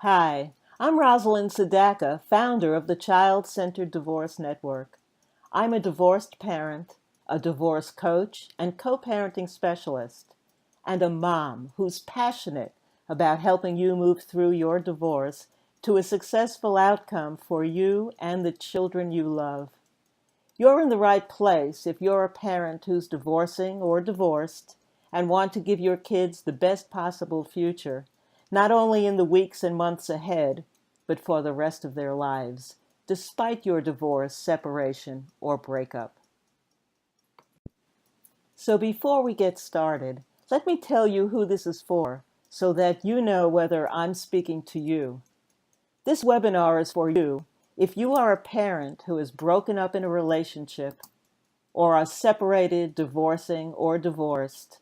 Hi, I'm Rosalind Sedacca, founder of the Child-Centered Divorce Network. I'm a divorced parent, a divorce coach, and co-parenting specialist, and a mom who's passionate about helping you move through your divorce to a successful outcome for you and the children you love. You're in the right place if you're a parent who's divorcing or divorced and want to give your kids the best possible future, not only in the weeks and months ahead, but for the rest of their lives, despite your divorce, separation, or breakup. So before we get started, let me tell you who this is for so that you know whether I'm speaking to you. This webinar is for you if you are a parent who is broken up in a relationship or are separated, divorcing, or divorced,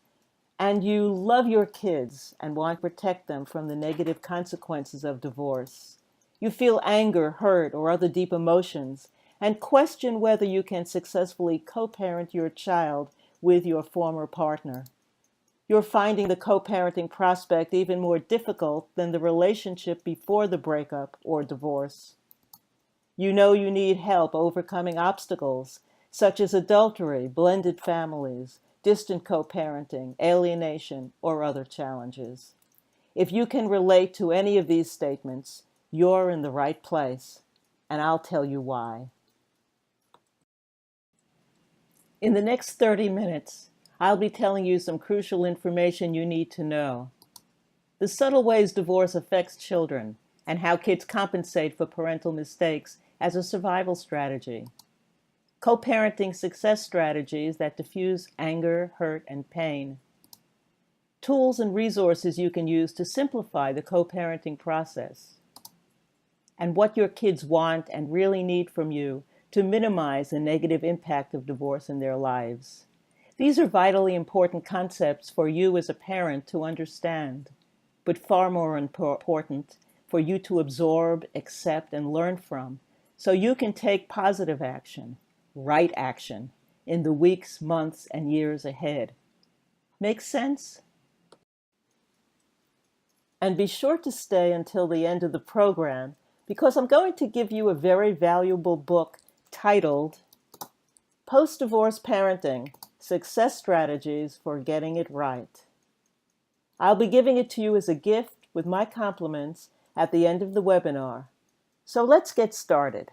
and you love your kids and want to protect them from the negative consequences of divorce. You feel anger, hurt, or other deep emotions, and question whether you can successfully co-parent your child with your former partner. You're finding the co-parenting prospect even more difficult than the relationship before the breakup or divorce. You know you need help overcoming obstacles such as adultery, blended families, distant co-parenting, alienation, or other challenges. If you can relate to any of these statements, you're in the right place, and I'll tell you why. In the next 30 minutes, I'll be telling you some crucial information you need to know. The subtle ways divorce affects children, and how kids compensate for parental mistakes as a survival strategy. Co-parenting success strategies that diffuse anger, hurt, and pain. Tools and resources you can use to simplify the co-parenting process. And what your kids want and really need from you to minimize the negative impact of divorce in their lives. These are vitally important concepts for you as a parent to understand, but far more important for you to absorb, accept, and learn from, so you can take positive action, right action, in the weeks, months, and years ahead. Make sense? And be sure to stay until the end of the program, because I'm going to give you a very valuable book titled Post-Divorce Parenting: Success Strategies for Getting It Right. I'll be giving it to you as a gift with my compliments at the end of the webinar. So let's get started.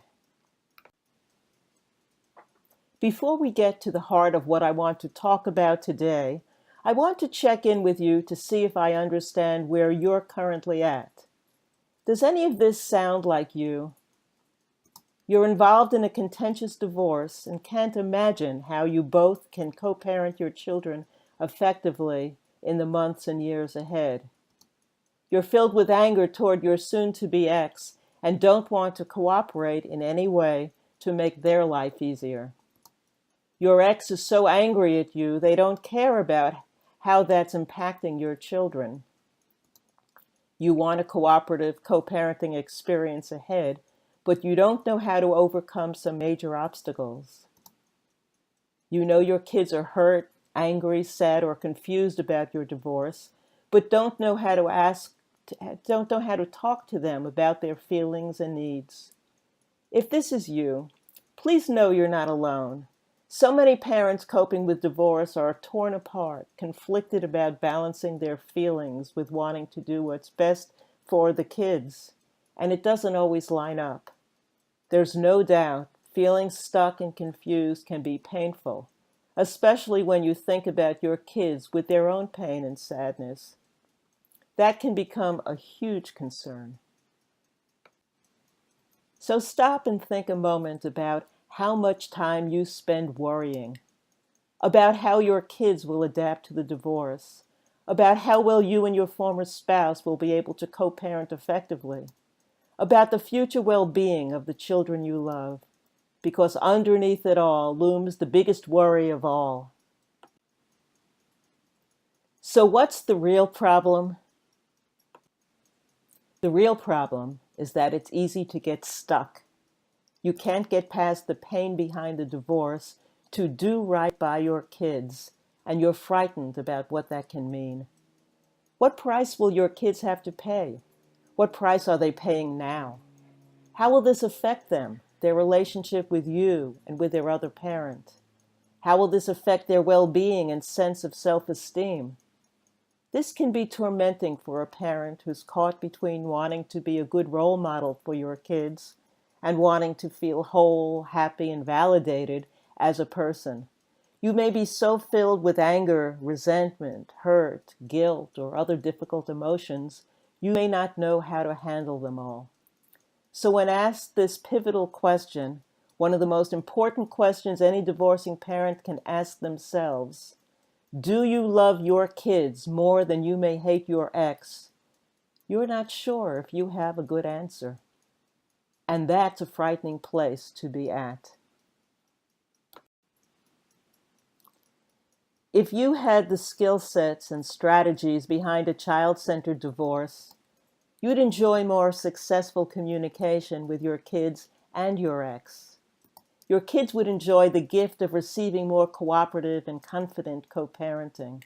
Before we get to the heart of what I want to talk about today, I want to check in with you to see if I understand where you're currently at. Does any of this sound like you? You're involved in a contentious divorce and can't imagine how you both can co-parent your children effectively in the months and years ahead. You're filled with anger toward your soon-to-be ex and don't want to cooperate in any way to make their life easier. Your ex is so angry at you, they don't care about how that's impacting your children. You want a cooperative co-parenting experience ahead, but you don't know how to overcome some major obstacles. You know your kids are hurt, angry, sad, or confused about your divorce, but don't know how to talk to them about their feelings and needs. If this is you, please know you're not alone. So many parents coping with divorce are torn apart, conflicted about balancing their feelings with wanting to do what's best for the kids, and it doesn't always line up. There's no doubt feeling stuck and confused can be painful, especially when you think about your kids with their own pain and sadness. That can become a huge concern. So stop and think a moment about how much time you spend worrying, about how your kids will adapt to the divorce, about how well you and your former spouse will be able to co-parent effectively, about the future well-being of the children you love, because underneath it all looms the biggest worry of all. So what's the real problem? The real problem is that it's easy to get stuck. You can't get past the pain behind the divorce to do right by your kids, and you're frightened about what that can mean. What price will your kids have to pay? What price are they paying now? How will this affect them, their relationship with you and with their other parent? How will this affect their well-being and sense of self-esteem? This can be tormenting for a parent who's caught between wanting to be a good role model for your kids and wanting to feel whole, happy, and validated as a person. You may be so filled with anger, resentment, hurt, guilt, or other difficult emotions, you may not know how to handle them all. So when asked this pivotal question, one of the most important questions any divorcing parent can ask themselves, do you love your kids more than you may hate your ex? You're not sure if you have a good answer. And that's a frightening place to be at. If you had the skill sets and strategies behind a child-centered divorce, you'd enjoy more successful communication with your kids and your ex. Your kids would enjoy the gift of receiving more cooperative and confident co-parenting.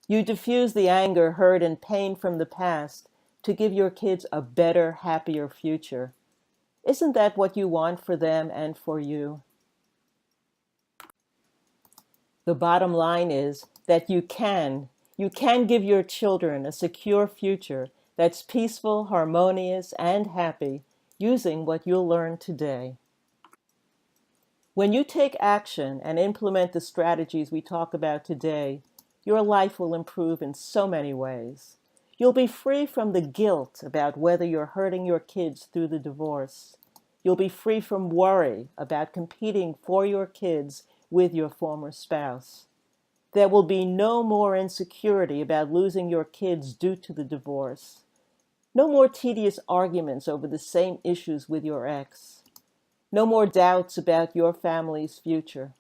You diffuse the anger, hurt, and pain from the past to give your kids a better, happier future. Isn't that what you want for them and for you? The bottom line is that you can give your children a secure future that's peaceful, harmonious, and happy using what you'll learn today. When you take action and implement the strategies we talk about today, your life will improve in so many ways. You'll be free from the guilt about whether you're hurting your kids through the divorce. You'll be free from worry about competing for your kids with your former spouse. There will be no more insecurity about losing your kids due to the divorce. No more tedious arguments over the same issues with your ex. No more doubts about your family's future.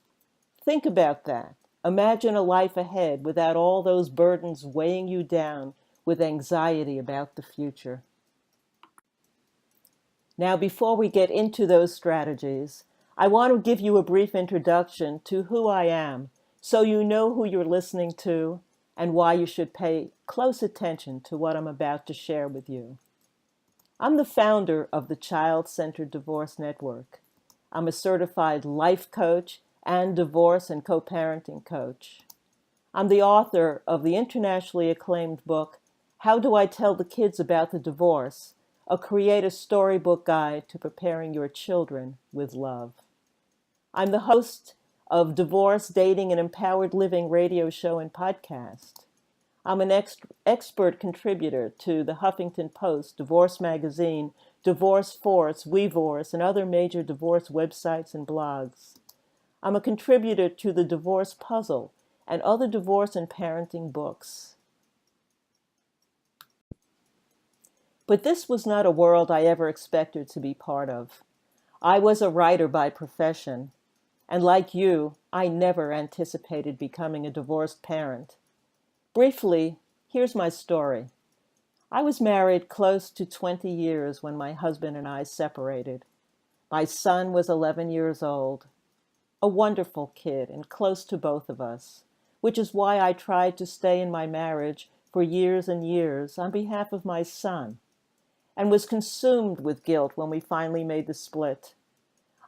Think about that. Imagine a life ahead without all those burdens weighing you down with anxiety about the future. Now, before we get into those strategies, I want to give you a brief introduction to who I am so you know who you're listening to and why you should pay close attention to what I'm about to share with you. I'm the founder of the Child-Centered Divorce Network. I'm a certified life coach and divorce and co-parenting coach. I'm the author of the internationally acclaimed book, How Do I Tell the Kids About the Divorce? A Creative Storybook Guide to Preparing Your Children with Love. I'm the host of Divorce, Dating, and Empowered Living radio show and podcast. I'm an expert contributor to the Huffington Post, Divorce Magazine, Divorce Force, WeVorce, and other major divorce websites and blogs. I'm a contributor to the Divorce Puzzle and other divorce and parenting books. But this was not a world I ever expected to be part of. I was a writer by profession, and like you, I never anticipated becoming a divorced parent. Briefly, here's my story. I was married close to 20 years when my husband and I separated. My son was 11 years old, a wonderful kid and close to both of us, which is why I tried to stay in my marriage for years and years on behalf of my son, and was consumed with guilt when we finally made the split.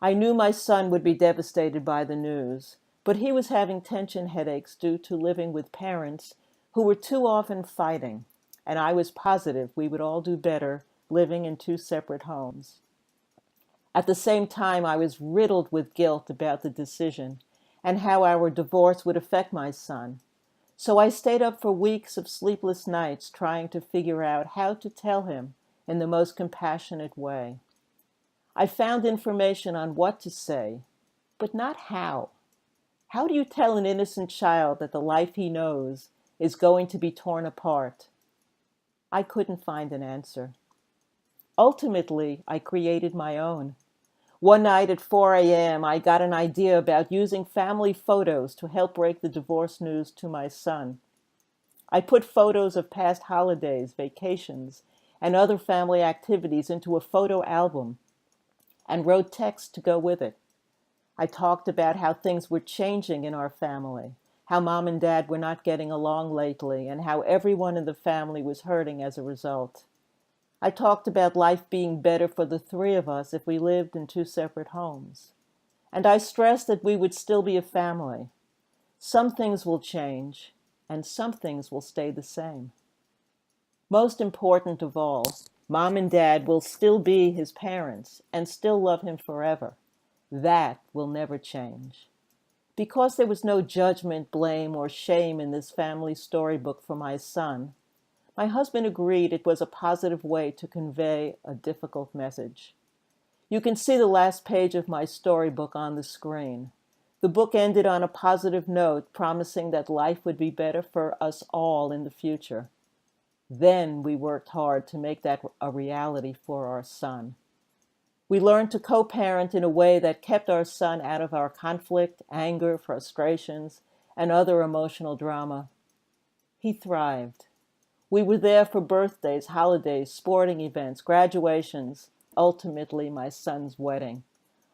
I knew my son would be devastated by the news, but he was having tension headaches due to living with parents who were too often fighting, and I was positive we would all do better living in two separate homes. At the same time, I was riddled with guilt about the decision and how our divorce would affect my son. So I stayed up for weeks of sleepless nights trying to figure out how to tell him in the most compassionate way. I found information on what to say, but not how. How do you tell an innocent child that the life he knows is going to be torn apart? I couldn't find an answer. Ultimately, I created my own. One night at 4 a.m., I got an idea about using family photos to help break the divorce news to my son. I put photos of past holidays, vacations, and other family activities into a photo album and wrote text to go with it. I talked about how things were changing in our family, how Mom and Dad were not getting along lately, and how everyone in the family was hurting as a result. I talked about life being better for the three of us if we lived in two separate homes. And I stressed that we would still be a family. Some things will change, and some things will stay the same. Most important of all, Mom and Dad will still be his parents and still love him forever. That will never change. Because there was no judgment, blame, or shame in this family storybook for my son, my husband agreed it was a positive way to convey a difficult message. You can see the last page of my storybook on the screen. The book ended on a positive note, promising that life would be better for us all in the future. Then we worked hard to make that a reality for our son. We learned to co-parent in a way that kept our son out of our conflict, anger, frustrations, and other emotional drama. He thrived. We were there for birthdays, holidays, sporting events, graduations, ultimately my son's wedding,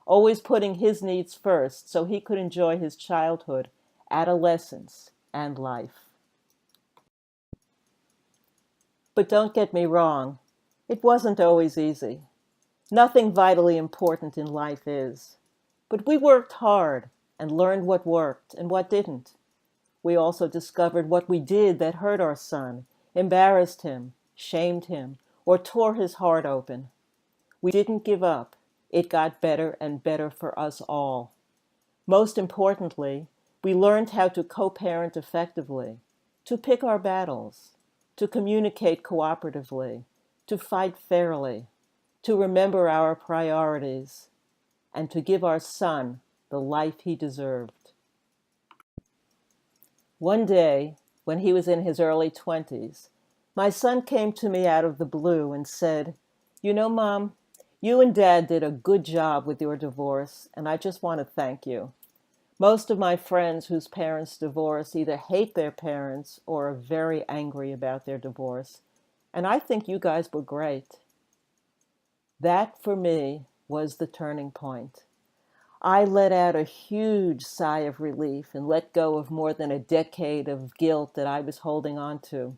always putting his needs first so he could enjoy his childhood, adolescence, and life. But don't get me wrong, it wasn't always easy. Nothing vitally important in life is. But we worked hard and learned what worked and what didn't. We also discovered what we did that hurt our son, embarrassed him, shamed him, or tore his heart open. We didn't give up. It got better and better for us all. Most importantly, we learned how to co-parent effectively, to pick our battles, to communicate cooperatively, to fight fairly, to remember our priorities, and to give our son the life he deserved. One day, when he was in his early 20s, my son came to me out of the blue and said, "You know, Mom, you and Dad did a good job with your divorce, and I just want to thank you. Most of my friends whose parents divorce either hate their parents or are very angry about their divorce, and I think you guys were great." That, for me, was the turning point. I let out a huge sigh of relief and let go of more than a decade of guilt that I was holding on to.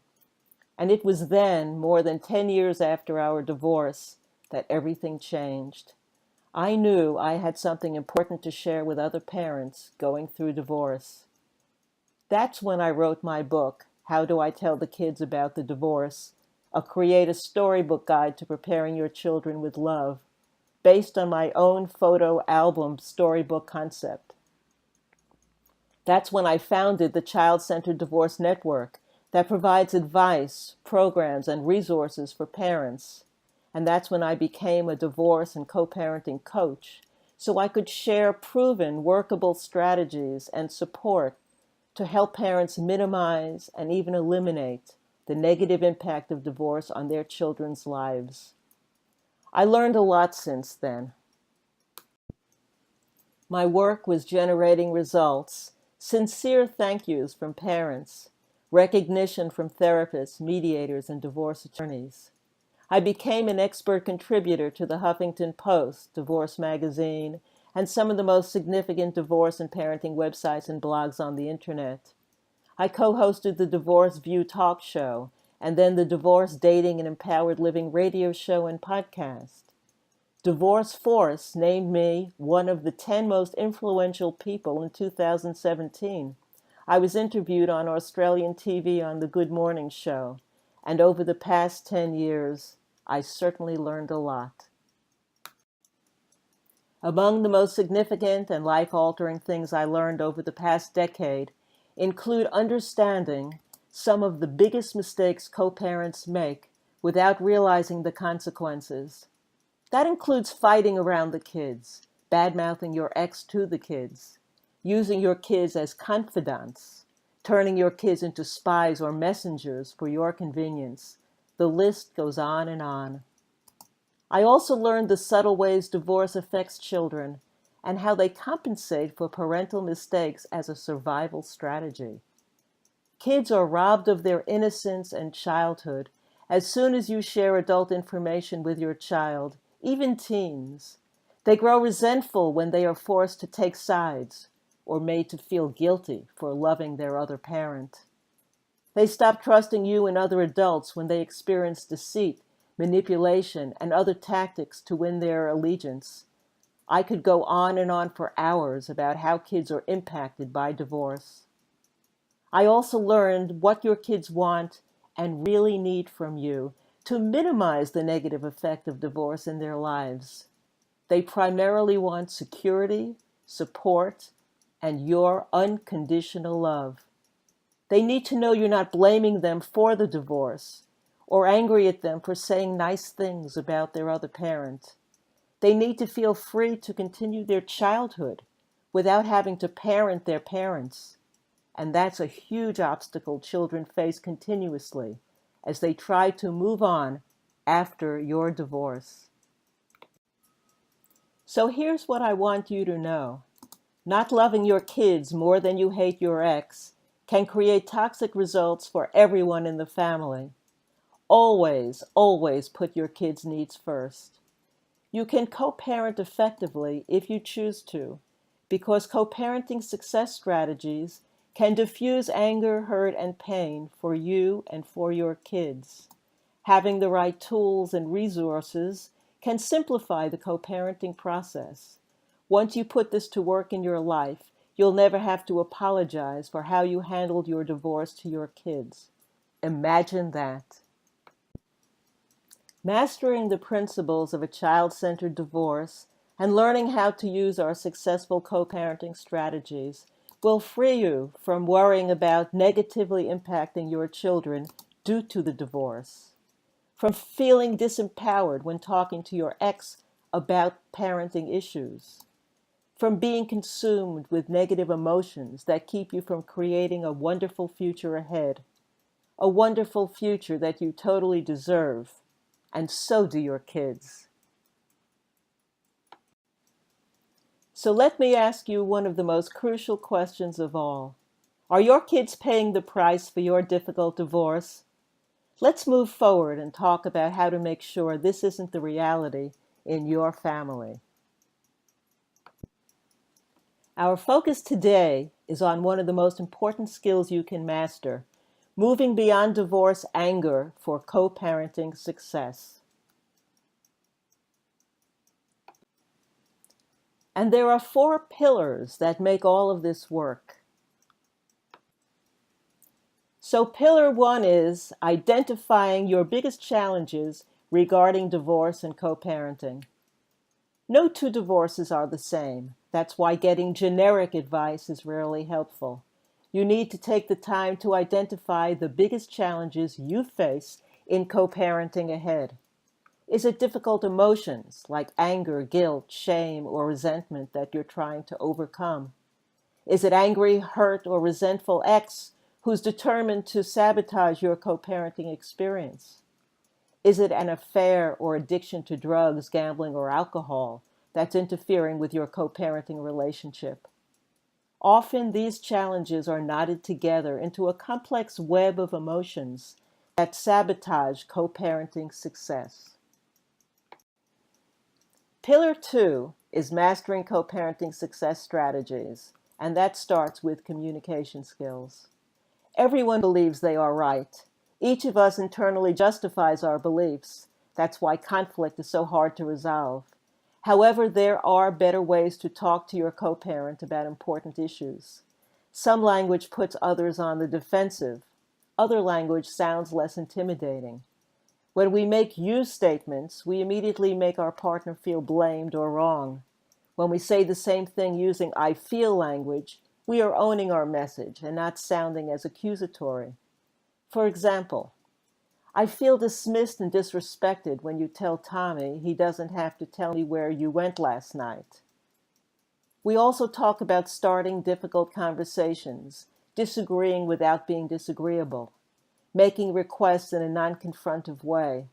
And it was then, more than 10 years after our divorce, that everything changed. I knew I had something important to share with other parents going through divorce. That's when I wrote my book, How Do I Tell the Kids About the Divorce? Create a storybook guide to preparing your children with love, based on my own photo album storybook concept. That's when I founded the Child-Centered Divorce Network that provides advice, programs, and resources for parents. And that's when I became a divorce and co-parenting coach, so I could share proven, workable strategies and support to help parents minimize and even eliminate the negative impact of divorce on their children's lives. I learned a lot since then. My work was generating results, sincere thank yous from parents, recognition from therapists, mediators, and divorce attorneys. I became an expert contributor to the Huffington Post, Divorce Magazine, and some of the most significant divorce and parenting websites and blogs on the internet. I co-hosted the Divorce View talk show, and then the Divorce Dating and Empowered Living radio show and podcast. Divorce Force named me one of the 10 most influential people in 2017. I was interviewed on Australian TV on the Good Morning Show, and over the past 10 years, I certainly learned a lot. Among the most significant and life-altering things I learned over the past decade include understanding some of the biggest mistakes co-parents make without realizing the consequences. That includes fighting around the kids, bad-mouthing your ex to the kids, using your kids as confidants, turning your kids into spies or messengers for your convenience. The list goes on and on. I also learned the subtle ways divorce affects children and how they compensate for parental mistakes as a survival strategy. Kids are robbed of their innocence and childhood as soon as you share adult information with your child, even teens. They grow resentful when they are forced to take sides or made to feel guilty for loving their other parent. They stop trusting you and other adults when they experience deceit, manipulation, and other tactics to win their allegiance. I could go on and on for hours about how kids are impacted by divorce. I also learned what your kids want and really need from you to minimize the negative effect of divorce in their lives. They primarily want security, support, and your unconditional love. They need to know you're not blaming them for the divorce or angry at them for saying nice things about their other parent. They need to feel free to continue their childhood without having to parent their parents. And that's a huge obstacle children face continuously as they try to move on after your divorce. So here's what I want you to know. Not loving your kids more than you hate your ex can create toxic results for everyone in the family. Always, always put your kids' needs first. You can co-parent effectively if you choose to, because co-parenting success strategies can diffuse anger, hurt, and pain for you and for your kids. Having the right tools and resources can simplify the co-parenting process. Once you put this to work in your life, you'll never have to apologize for how you handled your divorce to your kids. Imagine that. Mastering the principles of a child-centered divorce and learning how to use our successful co-parenting strategies will free you from worrying about negatively impacting your children due to the divorce, from feeling disempowered when talking to your ex about parenting issues, from being consumed with negative emotions that keep you from creating a wonderful future ahead, a wonderful future that you totally deserve. And so do your kids. So let me ask you one of the most crucial questions of all. Are your kids paying the price for your difficult divorce? Let's move forward and talk about how to make sure this isn't the reality in your family. Our focus today is on one of the most important skills you can master, moving beyond divorce anger for co-parenting success. And there are 4 pillars that make all of this work. So pillar 1 is identifying your biggest challenges regarding divorce and co-parenting. No 2 divorces are the same. That's why getting generic advice is rarely helpful. You need to take the time to identify the biggest challenges you face in co-parenting ahead. Is it difficult emotions like anger, guilt, shame, or resentment that you're trying to overcome? Is it angry, hurt, or resentful ex who's determined to sabotage your co-parenting experience? Is it an affair or addiction to drugs, gambling, or alcohol that's interfering with your co-parenting relationship? Often these challenges are knotted together into a complex web of emotions that sabotage co-parenting success. Pillar 2 is mastering co-parenting success strategies, and that starts with communication skills. Everyone believes they are right. Each of us internally justifies our beliefs. That's why conflict is so hard to resolve. However, there are better ways to talk to your co-parent about important issues. Some language puts others on the defensive. Other language sounds less intimidating. When we make you statements, we immediately make our partner feel blamed or wrong. When we say the same thing using I feel language, we are owning our message and not sounding as accusatory. For example, I feel dismissed and disrespected when you tell Tommy he doesn't have to tell me where you went last night. We also talk about starting difficult conversations, disagreeing without being disagreeable, making requests in a non-confrontive way,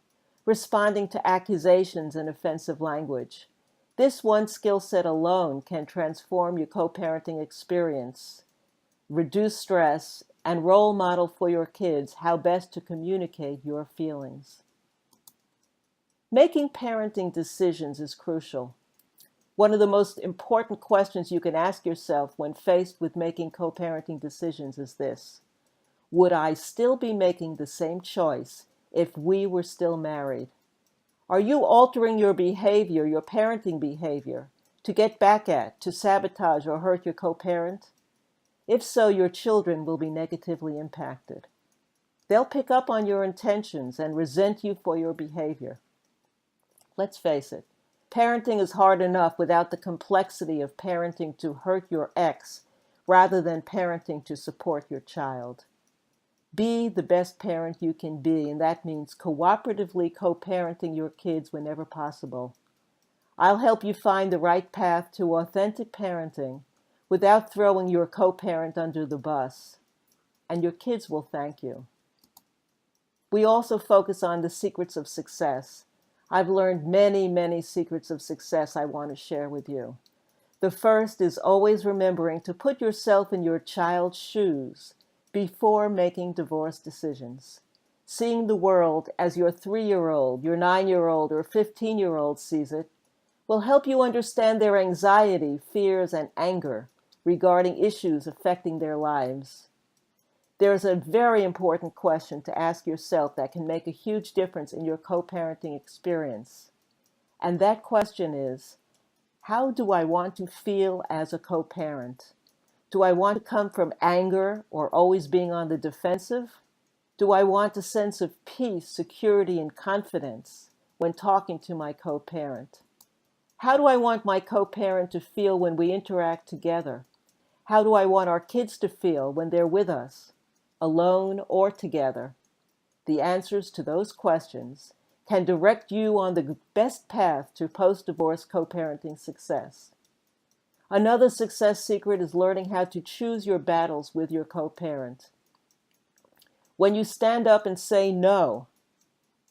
responding to accusations in offensive language. This one skill set alone can transform your co-parenting experience, reduce stress, and role model for your kids how best to communicate your feelings. Making parenting decisions is crucial. One of the most important questions you can ask yourself when faced with making co-parenting decisions is this: would I still be making the same choice if we were still married? Are you altering your behavior, your parenting behavior, to get back at, to sabotage or hurt your co-parent? If so, your children will be negatively impacted. They'll pick up on your intentions and resent you for your behavior. Let's face it, parenting is hard enough without the complexity of parenting to hurt your ex rather than parenting to support your child. Be the best parent you can be, and that means cooperatively co-parenting your kids whenever possible. I'll help you find the right path to authentic parenting without throwing your co-parent under the bus, and your kids will thank you. We also focus on the secrets of success. I've learned many, many secrets of success I want to share with you. The first is always remembering to put yourself in your child's shoes before making divorce decisions. Seeing the world as your 3-year-old, your 9-year-old, or 15-year-old sees it will help you understand their anxiety, fears, and anger regarding issues affecting their lives. There's a very important question to ask yourself that can make a huge difference in your co-parenting experience. And that question is, how do I want to feel as a co-parent? Do I want to come from anger or always being on the defensive? Do I want a sense of peace, security, and confidence when talking to my co-parent? How do I want my co-parent to feel when we interact together? How do I want our kids to feel when they're with us, alone or together? The answers to those questions can direct you on the best path to post-divorce co-parenting success. Another success secret is learning how to choose your battles with your co-parent. When you stand up and say no,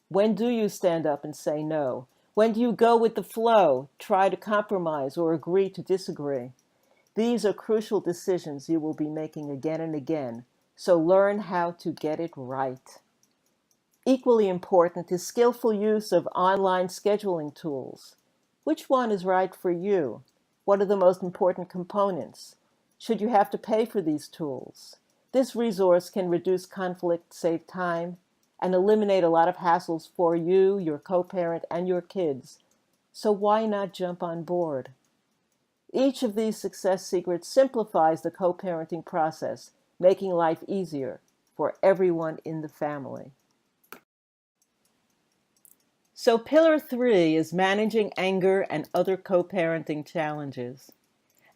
when do you stand up and say no? When do you go with the flow, try to compromise, or agree to disagree? These are crucial decisions you will be making again and again, so learn how to get it right. Equally important is skillful use of online scheduling tools. Which one is right for you? What are the most important components? Should you have to pay for these tools? This resource can reduce conflict, save time, and eliminate a lot of hassles for you, your co-parent, and your kids. So why not jump on board? Each of these success secrets simplifies the co-parenting process, making life easier for everyone in the family. So pillar 3 is managing anger and other co-parenting challenges.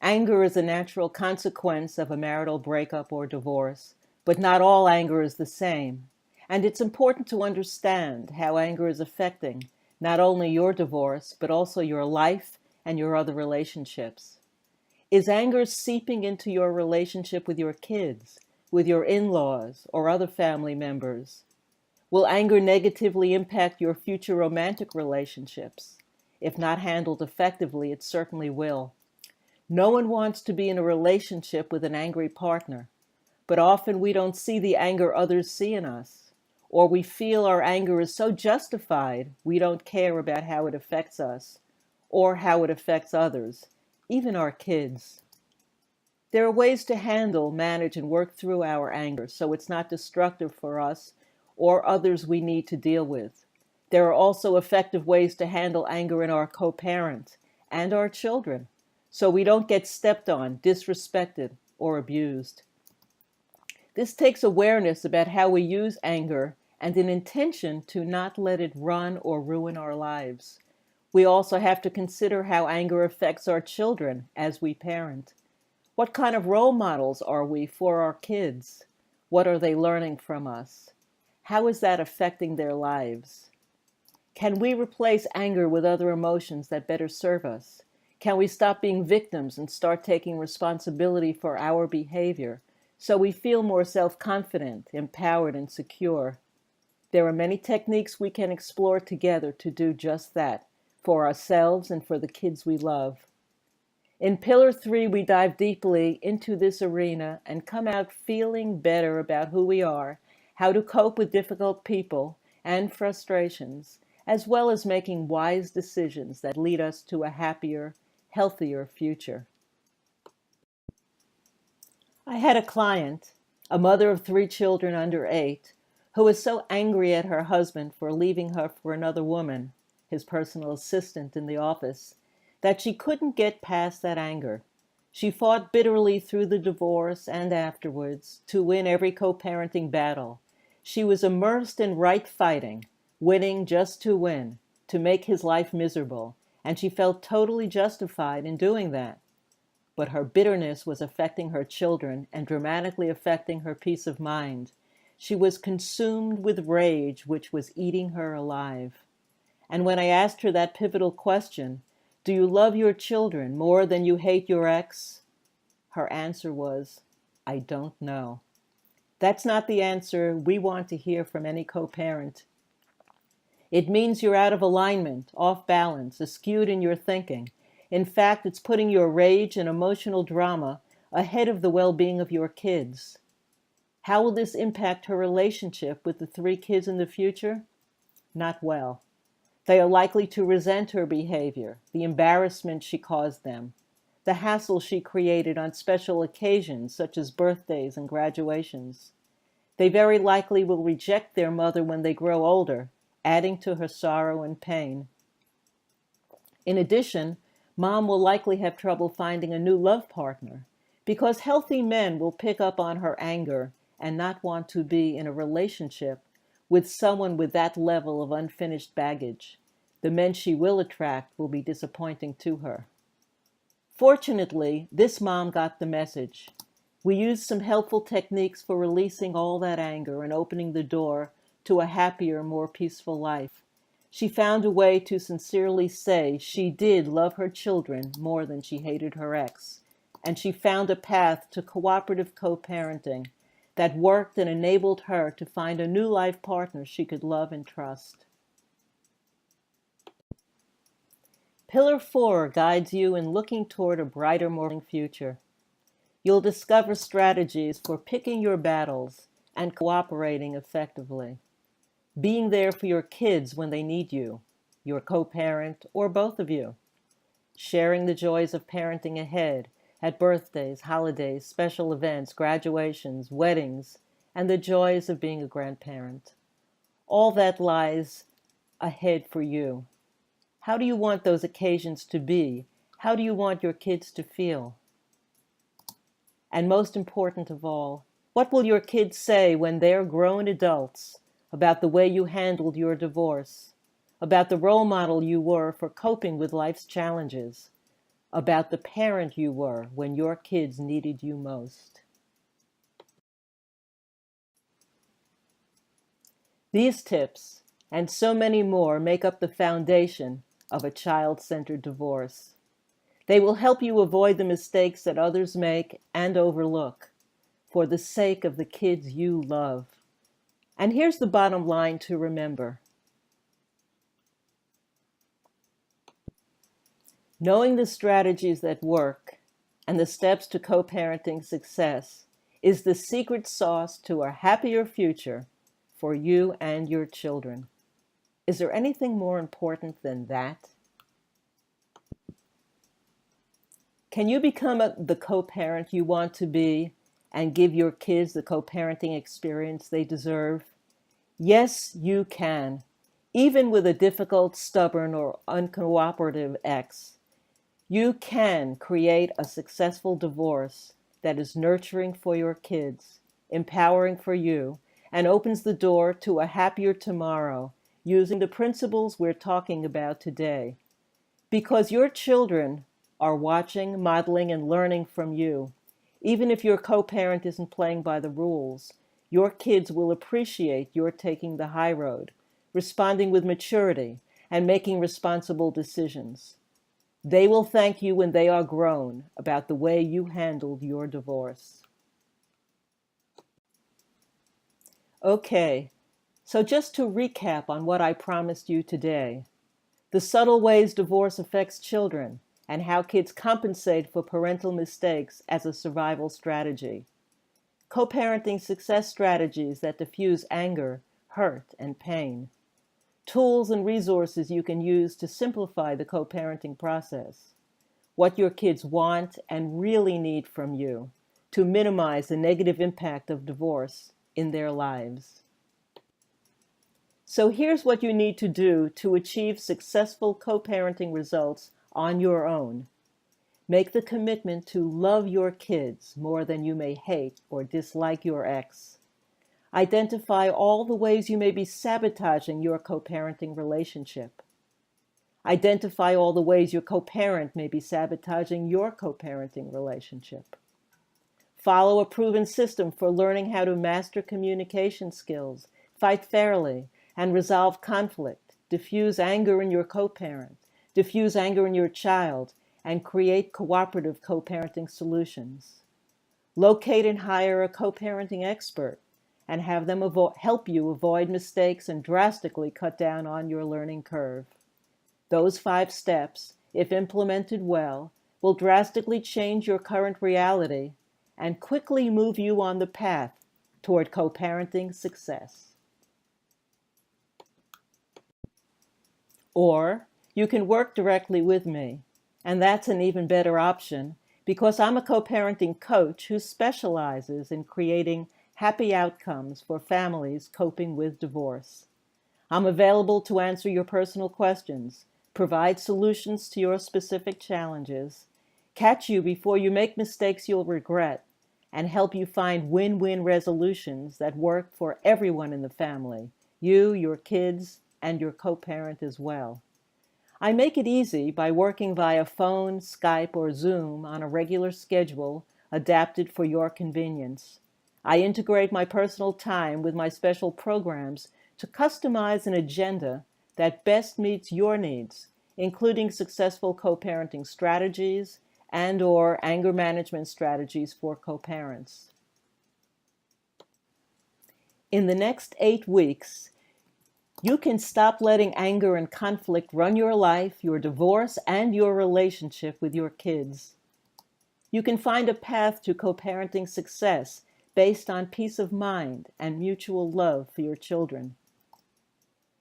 Anger is a natural consequence of a marital breakup or divorce, but not all anger is the same. And it's important to understand how anger is affecting not only your divorce, but also your life and your other relationships. Is anger seeping into your relationship with your kids, with your in-laws, or other family members? Will anger negatively impact your future romantic relationships? If not handled effectively, it certainly will. No one wants to be in a relationship with an angry partner, but often we don't see the anger others see in us, or we feel our anger is so justified we don't care about how it affects us, or how it affects others, even our kids. There are ways to handle, manage, and work through our anger so it's not destructive for us or others we need to deal with. There are also effective ways to handle anger in our co-parent and our children, so we don't get stepped on, disrespected, or abused. This takes awareness about how we use anger and an intention to not let it run or ruin our lives. We also have to consider how anger affects our children as we parent. What kind of role models are we for our kids? What are they learning from us? How is that affecting their lives? Can we replace anger with other emotions that better serve us? Can we stop being victims and start taking responsibility for our behavior so we feel more self-confident, empowered, and secure? There are many techniques we can explore together to do just that, for ourselves and for the kids we love. In Pillar 3, we dive deeply into this arena and come out feeling better about who we are, how to cope with difficult people and frustrations, as well as making wise decisions that lead us to a happier, healthier future. I had a client, a mother of 3 children under 8, who was so angry at her husband for leaving her for another woman his personal assistant in the office, that she couldn't get past that anger. She fought bitterly through the divorce and afterwards to win every co-parenting battle. She was immersed in right fighting, winning just to win, to make his life miserable, and she felt totally justified in doing that. But her bitterness was affecting her children and dramatically affecting her peace of mind. She was consumed with rage, which was eating her alive. And when I asked her that pivotal question, "Do you love your children more than you hate your ex?" her answer was, "I don't know." That's not the answer we want to hear from any co-parent. It means you're out of alignment, off balance, askewed in your thinking. In fact, it's putting your rage and emotional drama ahead of the well-being of your kids. How will this impact her relationship with the 3 kids in the future? Not well. They are likely to resent her behavior, the embarrassment she caused them, the hassle she created on special occasions such as birthdays and graduations. They very likely will reject their mother when they grow older, adding to her sorrow and pain. In addition, mom will likely have trouble finding a new love partner because healthy men will pick up on her anger and not want to be in a relationship with someone with that level of unfinished baggage. The men she will attract will be disappointing to her. Fortunately, this mom got the message. We used some helpful techniques for releasing all that anger and opening the door to a happier, more peaceful life. She found a way to sincerely say she did love her children more than she hated her ex, and she found a path to cooperative co-parenting that worked and enabled her to find a new life partner she could love and trust. Pillar 4 guides you in looking toward a brighter, more future. You'll discover strategies for picking your battles and cooperating effectively. Being there for your kids when they need you, your co-parent, or both of you. Sharing the joys of parenting ahead at birthdays, holidays, special events, graduations, weddings, and the joys of being a grandparent. All that lies ahead for you. How do you want those occasions to be? How do you want your kids to feel? And most important of all, what will your kids say when they're grown adults about the way you handled your divorce, about the role model you were for coping with life's challenges, about the parent you were when your kids needed you most? These tips, and so many more, make up the foundation of a child-centered divorce. They will help you avoid the mistakes that others make and overlook for the sake of the kids you love. And here's the bottom line to remember. Knowing the strategies that work and the steps to co-parenting success is the secret sauce to a happier future for you and your children. Is there anything more important than that? Can you become the co-parent you want to be and give your kids the co-parenting experience they deserve? Yes, you can, even with a difficult, stubborn, or uncooperative ex. You can create a successful divorce that is nurturing for your kids, empowering for you, and opens the door to a happier tomorrow using the principles we're talking about today. Because your children are watching, modeling, and learning from you. Even if your co-parent isn't playing by the rules, your kids will appreciate your taking the high road, responding with maturity, and making responsible decisions. They will thank you when they are grown about the way you handled your divorce. Okay, so just to recap on what I promised you today, the subtle ways divorce affects children, and how kids compensate for parental mistakes as a survival strategy. Co-parenting success strategies that diffuse anger, hurt, and pain. Tools and resources you can use to simplify the co-parenting process. What your kids want and really need from you to minimize the negative impact of divorce in their lives. So here's what you need to do to achieve successful co-parenting results on your own. Make the commitment to love your kids more than you may hate or dislike your ex. Identify all the ways you may be sabotaging your co-parenting relationship. Identify all the ways your co-parent may be sabotaging your co-parenting relationship. Follow a proven system for learning how to master communication skills, fight fairly, and resolve conflict, diffuse anger in your co-parent, diffuse anger in your child, and create cooperative co-parenting solutions. Locate and hire a co-parenting expert and have them help you avoid mistakes and drastically cut down on your learning curve. Those 5 steps, if implemented well, will drastically change your current reality and quickly move you on the path toward co-parenting success. Or you can work directly with me, and that's an even better option because I'm a co-parenting coach who specializes in creating happy outcomes for families coping with divorce. I'm available to answer your personal questions, provide solutions to your specific challenges, catch you before you make mistakes you'll regret, and help you find win-win resolutions that work for everyone in the family, you, your kids, and your co-parent as well. I make it easy by working via phone, Skype, or Zoom on a regular schedule adapted for your convenience. I integrate my personal time with my special programs to customize an agenda that best meets your needs, including successful co-parenting strategies and/or anger management strategies for co-parents. In the next 8 weeks, you can stop letting anger and conflict run your life, your divorce, and your relationship with your kids. You can find a path to co-parenting success based on peace of mind and mutual love for your children.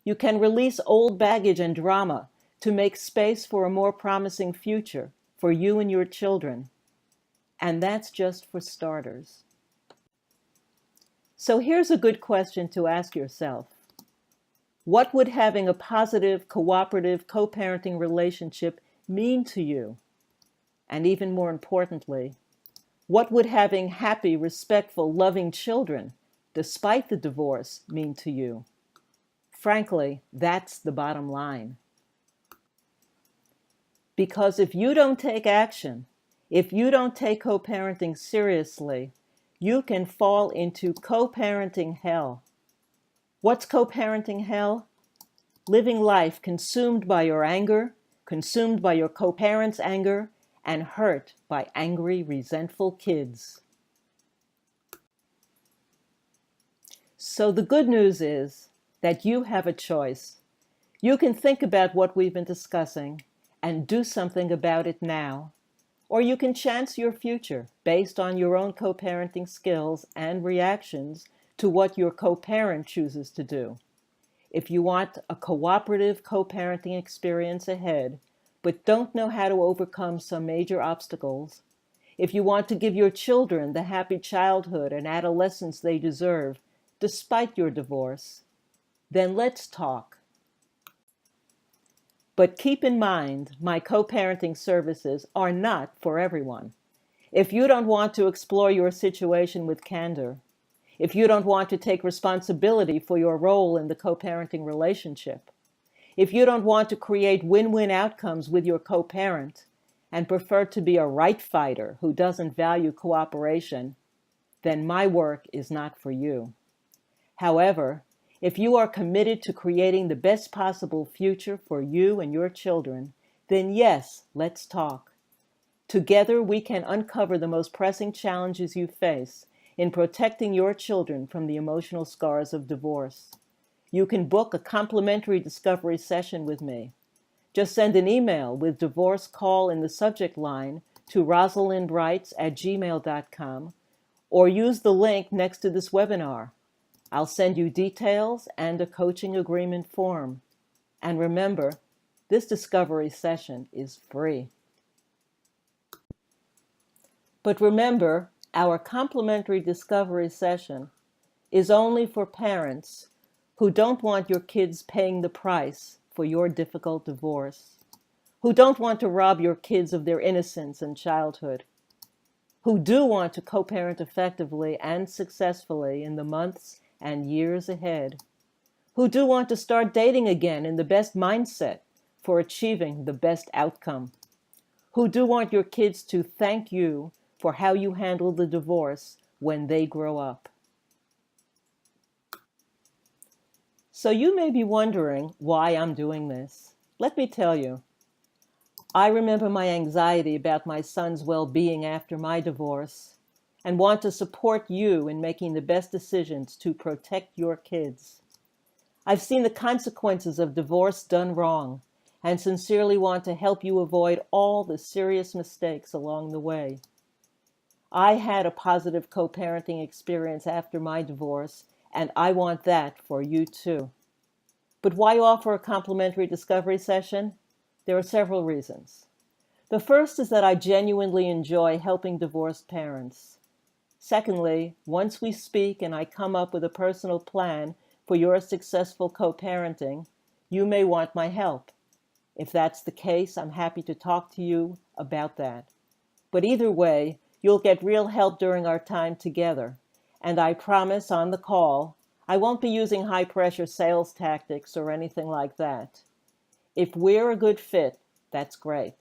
You can release old baggage and drama to make space for a more promising future for you and your children. And that's just for starters. So here's a good question to ask yourself. What would having a positive, cooperative, co-parenting relationship mean to you? And even more importantly, what would having happy, respectful, loving children, despite the divorce, mean to you? Frankly, that's the bottom line. Because if you don't take action, if you don't take co-parenting seriously, you can fall into co-parenting hell. What's co-parenting hell? Living life consumed by your anger, consumed by your co-parent's anger, and hurt by angry, resentful kids. So the good news is that you have a choice. You can think about what we've been discussing and do something about it now. Or you can chance your future based on your own co-parenting skills and reactions to what your co-parent chooses to do. If you want a cooperative co-parenting experience ahead, but don't know how to overcome some major obstacles, if you want to give your children the happy childhood and adolescence they deserve, despite your divorce, then let's talk. But keep in mind, my co-parenting services are not for everyone. If you don't want to explore your situation with candor, if you don't want to take responsibility for your role in the co-parenting relationship, if you don't want to create win-win outcomes with your co-parent and prefer to be a right fighter who doesn't value cooperation, then my work is not for you. However, if you are committed to creating the best possible future for you and your children, then yes, let's talk. Together, we can uncover the most pressing challenges you face in protecting your children from the emotional scars of divorce. You can book a complimentary discovery session with me. Just send an email with divorce call in the subject line to rosalindwrites@gmail.com or use the link next to this webinar. I'll send you details and a coaching agreement form. And remember, this discovery session is free. But remember, our complimentary discovery session is only for parents who don't want your kids paying the price for your difficult divorce, who don't want to rob your kids of their innocence and childhood, who do want to co-parent effectively and successfully in the months and years ahead, who do want to start dating again in the best mindset for achieving the best outcome, who do want your kids to thank you for how you handled the divorce when they grow up. So you may be wondering why I'm doing this. Let me tell you. I remember my anxiety about my son's well-being after my divorce and want to support you in making the best decisions to protect your kids. I've seen the consequences of divorce done wrong and sincerely want to help you avoid all the serious mistakes along the way. I had a positive co-parenting experience after my divorce, and I want that for you too. But why offer a complimentary discovery session? There are several reasons. The first is that I genuinely enjoy helping divorced parents. Secondly, once we speak and I come up with a personal plan for your successful co-parenting, you may want my help. If that's the case, I'm happy to talk to you about that. But either way, you'll get real help during our time together. And I promise on the call, I won't be using high-pressure sales tactics or anything like that. If we're a good fit, that's great.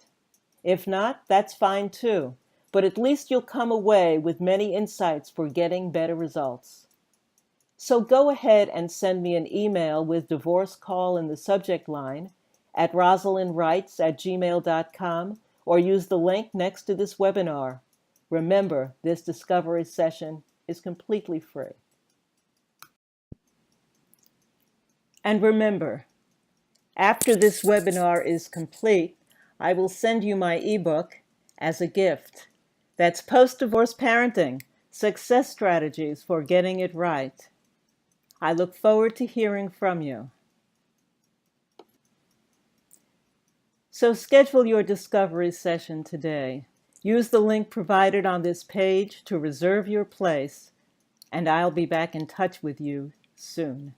If not, that's fine too. But at least you'll come away with many insights for getting better results. So go ahead and send me an email with divorce call in the subject line at rosalindwrites@gmail.com or use the link next to this webinar. Remember, this discovery session is completely free. And remember, after this webinar is complete, I will send you my ebook as a gift. That's Post-Divorce Parenting, Success Strategies for Getting It Right. I look forward to hearing from you. So schedule your discovery session today. Use the link provided on this page to reserve your place, and I'll be back in touch with you soon.